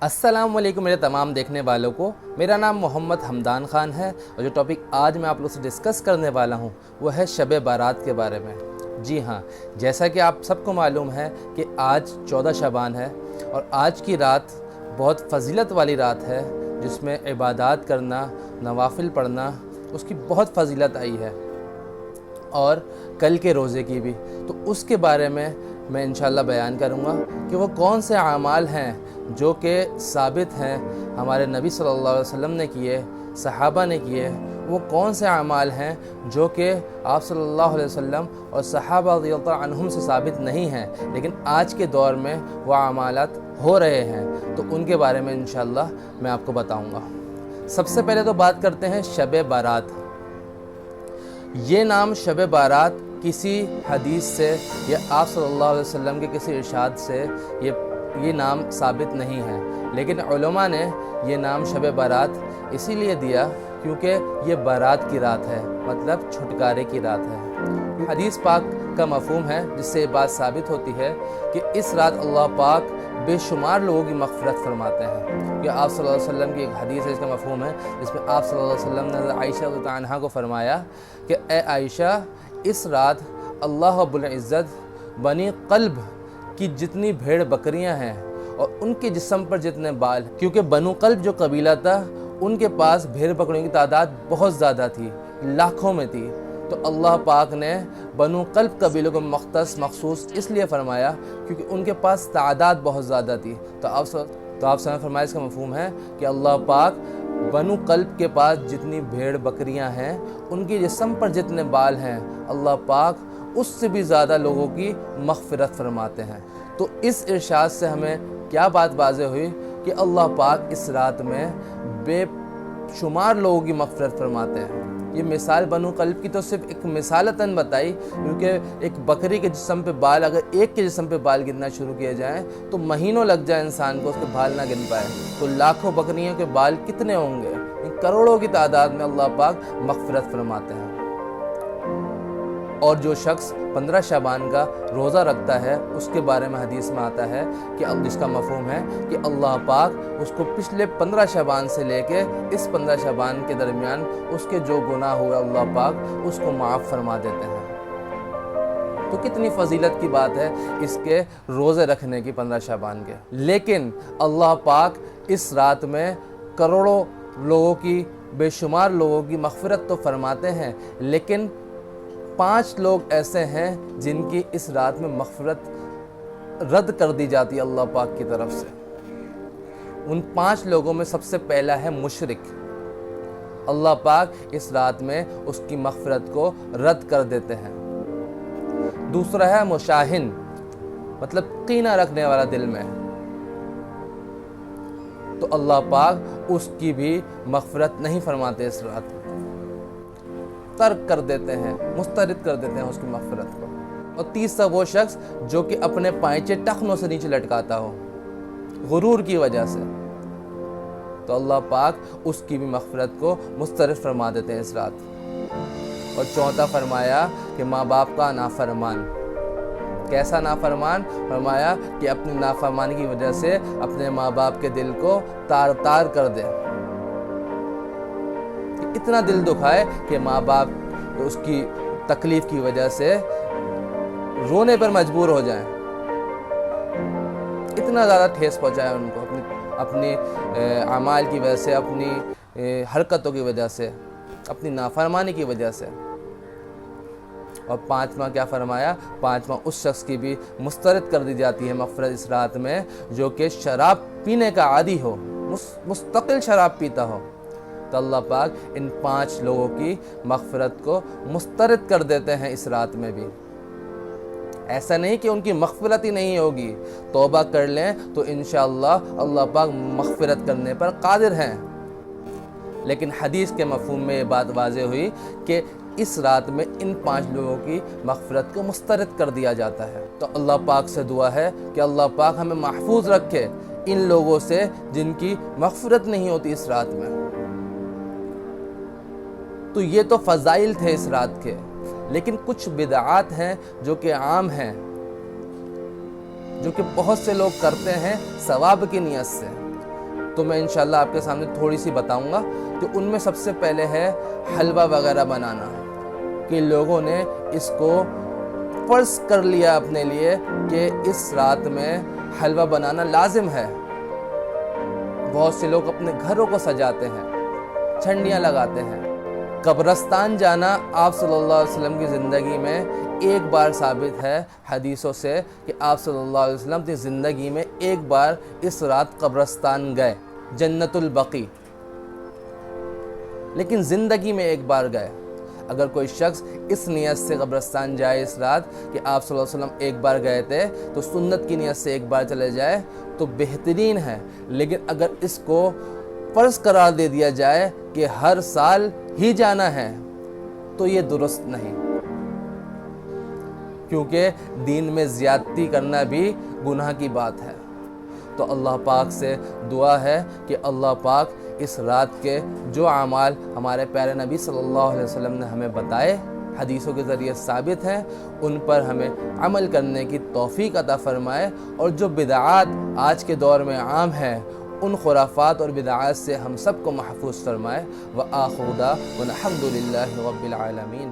अस्सलाम वालेकुम मेरे तमाम देखने वालों को। मेरा नाम मोहम्मद हमदान ख़ान है और जो टॉपिक आज मैं आप लोग से डिस्कस करने वाला हूँ वो है शब बारात के बारे में। जी हाँ, जैसा कि आप सबको मालूम है कि आज 14 शबान है और आज की रात बहुत फजीलत वाली रात है, जिसमें इबादत करना, नवाफिल पढ़ना, उसकी बहुत फजीलत आई है और कल के रोज़े की भी। तो उसके बारे में मैं इंशाअल्लाह बयान करूँगा कि वो कौन से अमाल हैं जो कि साबित हैं, हमारे नबी सल्लल्लाहु अलैहि वसल्लम ने किए, सहाबा ने किए। वो कौन से अमाल हैं जो कि आप सल्लल्लाहु अलैहि वसल्लम और सहाबा रज़ियल्लाहु अन्हुम से साबित नहीं हैं, लेकिन आज के दौर में वो अमालात हो रहे हैं। तो उनके बारे में इंशाअल्लाह मैं आपको बताऊँगा। सबसे पहले तो बात करते हैं शब बारात। ये नाम शब बारात किसी हदीस से या आप सल्लल्लाहु अलैहि वसल्लम के किसी इरशाद से ये नाम साबित नहीं है, लेकिन उलमा ने ये नाम शब बारात इसीलिए दिया क्योंकि ये बारात की रात है, मतलब छुटकारे की रात है। हदीस पाक का मफ़हूम है जिससे ये बात साबित होती है कि इस रात अल्लाह पाक बेशुमार लोगों की मग़फ़िरत फरमाते हैं। या आप सल्लल्लाहु अलैहि वसल्लम की एक हदीस है, इसका मफ़हूम है जिसमें आप सल्लल्लाहु अलैहि वसल्लम ने आयशा रज़ियल्लाहु अन्हा को फरमाया कि ए आयशा, इस रात अल्लाह रब्बुल इज़्ज़त बनी क़ल्ब की जितनी भेड़ बकरियां हैं और उनके जिस्म पर जितने बाल, क्योंकि बनु क़ल्ब जो कबीला था उनके पास भेड़ बकरियों की तादाद बहुत ज़्यादा थी, लाखों में थी। तो अल्लाह पाक ने बनु क़ल्ब कबीलों को मख़सूस इसलिए फरमाया क्योंकि उनके पास तादाद बहुत ज़्यादा थी। तो आप फरमाया, इसका मफ़हूम है कि अल्लाह पाक बनु क़ल्ब के पास जितनी भेड़ बकरियां हैं, उनके जिस्म पर जितने बाल हैं, अल्लाह पाक उससे भी ज़्यादा लोगों की मग़फ़िरत फरमाते हैं। तो इस इरशाद से हमें क्या बात वाज़ेह हुई कि अल्लाह पाक इस रात में बेशुमार लोगों की मग़फ़िरत फरमाते हैं। ये मिसाल बनु क़ल्ब की तो सिर्फ एक मिसालतन बताई, क्योंकि एक बकरी के जिस्म पे बाल, अगर एक के जिस्म पे बाल गिनना शुरू किए जाएँ तो महीनों लग जाए इंसान को उसके बाल ना गिन पाए। तो लाखों बकरियों के बाल कितने होंगे, करोड़ों की तादाद में अल्लाह पाक मग़फ़िरत फरमाते हैं। और जो शख्स 15 शबान का रोज़ा रखता है उसके बारे में हदीस में आता है कि जिसका मफ़हूम है कि अल्लाह पाक उसको पिछले 15 शबान से लेके इस 15 शबान के दरमियान उसके जो गुनाह हुए अल्लाह पाक उसको माफ़ फरमा देते हैं। तो कितनी फजीलत की बात है इसके रोज़े रखने की 15 शबान के। लेकिन अल्लाह पाक इस रात में करोड़ों लोगों की, बेशुमार लोगों की मग़फ़िरत तो फरमाते हैं, लेकिन 5 लोग ऐसे हैं जिनकी इस रात में मग़फ़िरत रद्द कर दी जाती है अल्लाह पाक की तरफ से। उन 5 लोगों में सबसे पहला है मुशरिक। अल्लाह पाक इस रात में उसकी मग़फ़िरत को रद्द कर देते हैं। दूसरा है मुशाहिन, मतलब कीना रखने वाला दिल में, तो अल्लाह पाक उसकी भी मग़फ़िरत नहीं फरमाते, इस रात में तर्क कर देते हैं, मुस्तरद कर देते हैं उसकी मग़फ़िरत को। और तीसरा वो शख्स जो कि अपने पांचे टखनों से नीचे लटकाता हो गुरूर की वजह से, तो अल्लाह पाक उसकी भी मग़फ़िरत को मुस्तरद फरमा देते हैं इस रात। और चौथा फरमाया कि माँ बाप का नाफरमान। कैसा नाफरमान? फरमाया कि अपनी नाफरमानी की वजह से अपने माँ बाप के दिल को तार तार कर दे, इतना दिल दुखाए कि माँ बाप उसकी तकलीफ़ की वजह से रोने पर मजबूर हो जाएं, इतना ज़्यादा ठेस पहुँचाए उनको अपनी अमाल की वजह से, अपनी हरकतों की वजह से, अपनी नाफरमानी की वजह से। और पाँचवा क्या फरमाया? पाँचवा उस शख्स की भी मुस्तरद कर दी जाती है मग़फ़िरत इस रात में जो कि शराब पीने का आदी हो, मुस्तकिल शराब पीता हो। तो अल्लाह पाक इन 5 लोगों की मग़फ़िरत को मुस्तरद कर देते हैं इस रात में भी। ऐसा नहीं कि उनकी मग़फ़िरत ही नहीं होगी, तौबा कर लें तो इंशाअल्लाह अल्लाह पाक मग़फ़िरत करने पर क़ादिर हैं। लेकिन हदीस के मफ़हूम में ये बात वाज़ेह हुई कि इस रात में इन 5 लोगों की मग़फ़िरत को मुस्तरद कर दिया जाता है। तो अल्लाह पाक से दुआ है कि अल्लाह पाक हमें महफूज रखे इन लोगों से जिनकी मग़फ़िरत नहीं होती इस रात में। तो ये तो फ़ज़ाइल थे इस रात के, लेकिन कुछ बिदआत हैं जो कि आम हैं, जो कि बहुत से लोग करते हैं सवाब की नियत से। تو میں انشاءاللہ آپ کے سامنے تھوڑی سی بتاؤں گا۔ تو ان میں سب سے پہلے ہے حلوہ وغیرہ بنانا، کہ لوگوں نے اس کو فرض کر لیا اپنے لیے کہ اس رات میں حلوہ بنانا لازم ہے۔ بہت سے لوگ اپنے گھروں کو سجاتے ہیں، چھنڈیاں لگاتے ہیں۔ قبرستان جانا آپ صلی اللہ علیہ وسلم کی زندگی میں ایک بار ثابت ہے حدیثوں سے، کہ آپ صلی اللہ علیہ وسلم اپنی زندگی میں ایک بار اس رات قبرستان گئے، جنت البقیع، لیکن زندگی میں ایک بار گئے۔ اگر کوئی شخص اس نیت سے قبرستان جائے اس رات کہ آپ صلی اللہ علیہ وسلم ایک بار گئے تھے، تو سنت کی نیت سے ایک بار چلے جائے تو بہترین ہے۔ لیکن اگر اس کو فرض قرار دے دیا جائے کہ ہر سال ہی جانا ہے تو یہ درست نہیں، کیونکہ دین میں زیادتی کرنا بھی گناہ کی بات ہے۔ تو اللہ پاک سے دعا ہے کہ اللہ پاک اس رات کے جو اعمال ہمارے پیارے نبی صلی اللہ علیہ وسلم نے ہمیں بتائے، حدیثوں کے ذریعے ثابت ہیں، ان پر ہمیں عمل کرنے کی توفیق عطا فرمائے، اور جو بدعات آج کے دور میں عام ہیں ان خرافات اور بدعات سے ہم سب کو محفوظ فرمائے۔ وآخر دعوانا الحمد للہ رب العالمین۔